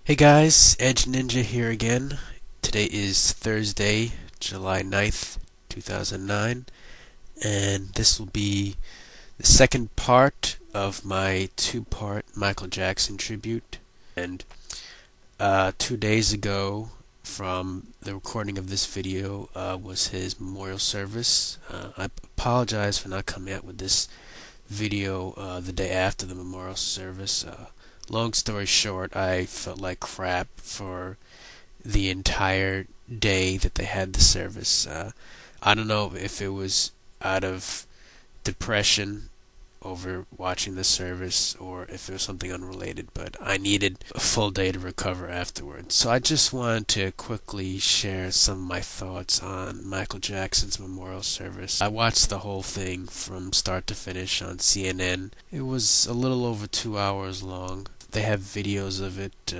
Hey guys, EdgeNinja here again. Today is Thursday, July 9th, 2009, and this will be the second part of my two-part Michael Jackson tribute. And 2 days ago, from the recording of this video, was his memorial service. I apologize for not coming out with this video the day after the memorial service. Long story short, I felt like crap for the entire day that they had the service. I don't know if it was out of depression over watching the service or if it was something unrelated, but I needed a full day to recover afterwards. So I just wanted to quickly share some of my thoughts on Michael Jackson's memorial service. I watched the whole thing from start to finish on CNN. It was a little over 2 hours long. They have videos of it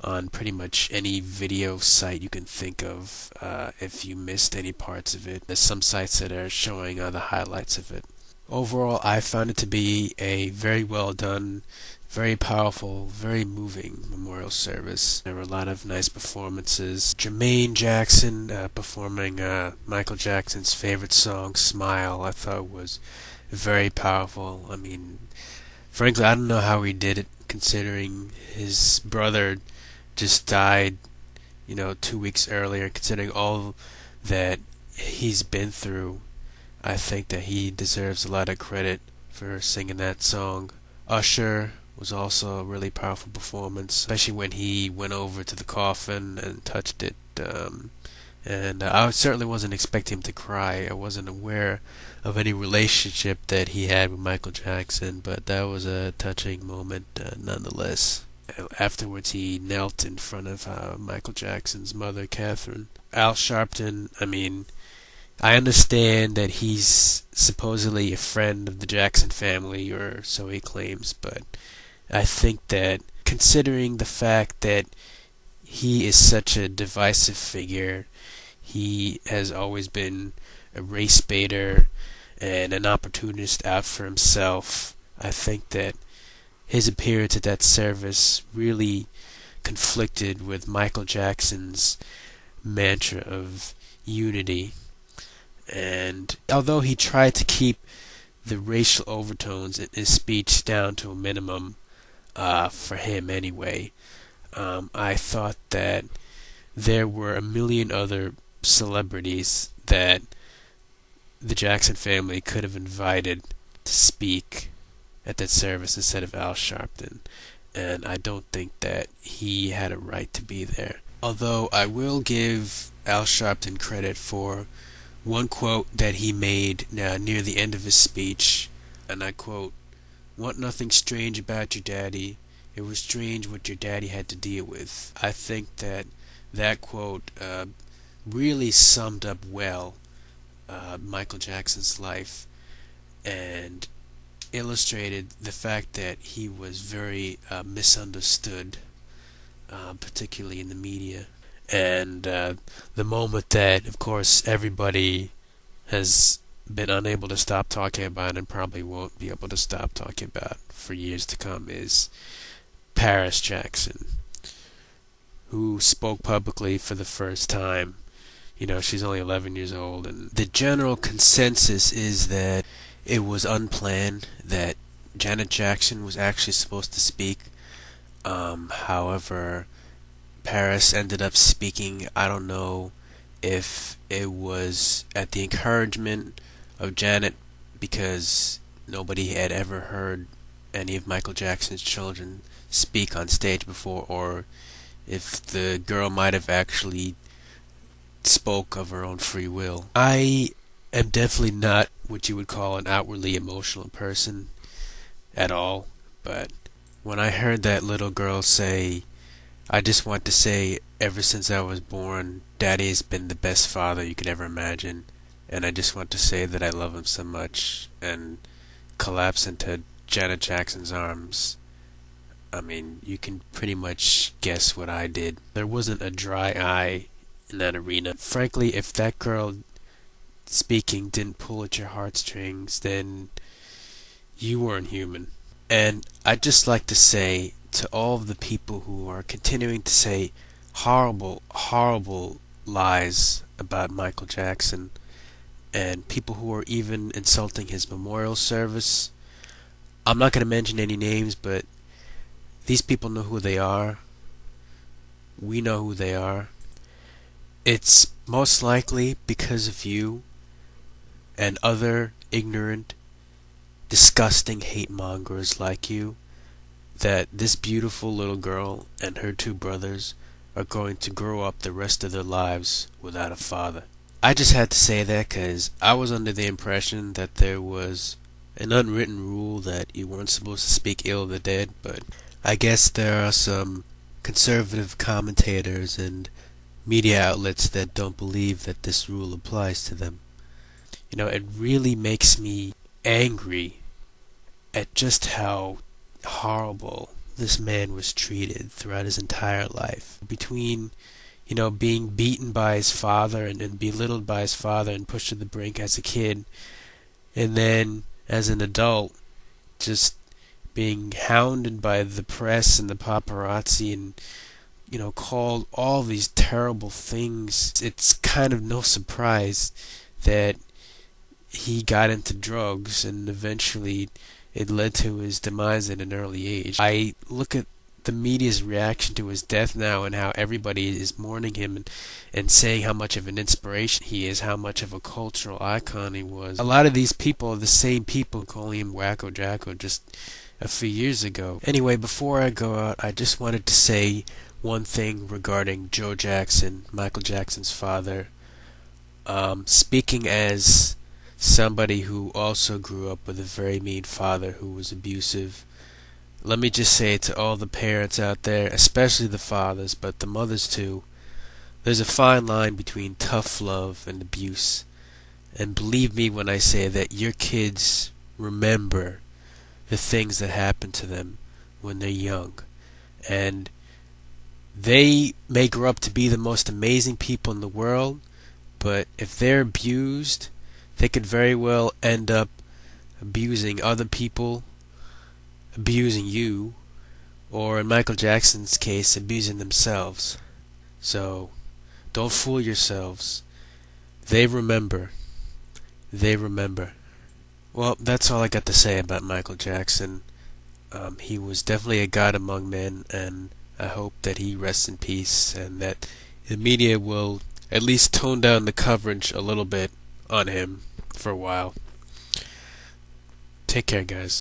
on pretty much any video site you can think of if you missed any parts of it. There's some sites that are showing the highlights of it. Overall, I found it to be a very well done, very powerful, very moving memorial service. There were a lot of nice performances. Jermaine Jackson performing Michael Jackson's favorite song, Smile, I thought was very powerful. I mean, frankly, I don't know how he did it, considering his brother just died, 2 weeks earlier, considering all that he's been through. I think that he deserves a lot of credit for singing that song. Usher was also a really powerful performance, especially when he went over to the coffin and touched it. And I certainly wasn't expecting him to cry. I wasn't aware of any relationship that he had with Michael Jackson, but that was a touching moment nonetheless. Afterwards, he knelt in front of Michael Jackson's mother, Catherine. Al Sharpton, I understand that he's supposedly a friend of the Jackson family, or so he claims, but I think that considering the fact that he is such a divisive figure, he has always been a race baiter and an opportunist out for himself. I think that his appearance at that service really conflicted with Michael Jackson's mantra of unity. And although he tried to keep the racial overtones in his speech down to a minimum, for him anyway, I thought that there were a million other celebrities that the Jackson family could have invited to speak at that service instead of Al Sharpton, and I don't think that he had a right to be there. Although I will give Al Sharpton credit for one quote that he made near the end of his speech, and I quote, "Want nothing strange about your daddy. It was strange what your daddy had to deal with." I think that that quote really summed up well Michael Jackson's life and illustrated the fact that he was very misunderstood, particularly in the media. And the moment that, of course, everybody has been unable to stop talking about and probably won't be able to stop talking about for years to come is Paris Jackson, who spoke publicly for the first time. She's only 11 years old, and the general consensus is that it was unplanned, that Janet Jackson was actually supposed to speak. However, Paris ended up speaking. I don't know if it was at the encouragement of Janet, because nobody had ever heard any of Michael Jackson's children speak on stage before, or if the girl might have actually spoke of her own free will. I am definitely not what you would call an outwardly emotional person at all, but when I heard that little girl say, "I just want to say, ever since I was born, Daddy has been the best father you could ever imagine, and I just want to say that I love him so much," and collapse into Janet Jackson's arms, you can pretty much guess what I did. There wasn't a dry eye in that arena. Frankly, if that girl speaking didn't pull at your heartstrings, then you weren't human. And I'd just like to say to all of the people who are continuing to say horrible, horrible lies about Michael Jackson, and people who are even insulting his memorial service. I'm not going to mention any names, but these people know who they are. We know who they are. It's most likely because of you and other ignorant, disgusting hate mongers like you that this beautiful little girl and her two brothers are going to grow up the rest of their lives without a father. I just had to say that because I was under the impression that there was an unwritten rule that you weren't supposed to speak ill of the dead, but I guess there are some conservative commentators and media outlets that don't believe that this rule applies to them. You know, it really makes me angry at just how horrible this man was treated throughout his entire life. Between, being beaten by his father and belittled by his father and pushed to the brink as a kid, and then as an adult, just being hounded by the press and the paparazzi and, called all these terrible things. It's kind of no surprise that he got into drugs and eventually it led to his demise at an early age. I look at the media's reaction to his death now and how everybody is mourning him and saying how much of an inspiration he is, how much of a cultural icon he was. A lot of these people are the same people calling him Wacko Jacko just a few years ago. Anyway, before I go out, I just wanted to say one thing regarding Joe Jackson, Michael Jackson's father. Speaking as somebody who also grew up with a very mean father who was abusive, let me just say to all the parents out there, especially the fathers, but the mothers too, there's a fine line between tough love and abuse. And believe me when I say that your kids remember the things that happen to them when they're young. And they may grow up to be the most amazing people in the world, but if they're abused, they could very well end up abusing other people, abusing you, or in Michael Jackson's case, abusing themselves. So, don't fool yourselves. They remember. They remember. Well, that's all I got to say about Michael Jackson. He was definitely a god among men, and I hope that he rests in peace and that the media will at least tone down the coverage a little bit on him for a while. Take care, guys.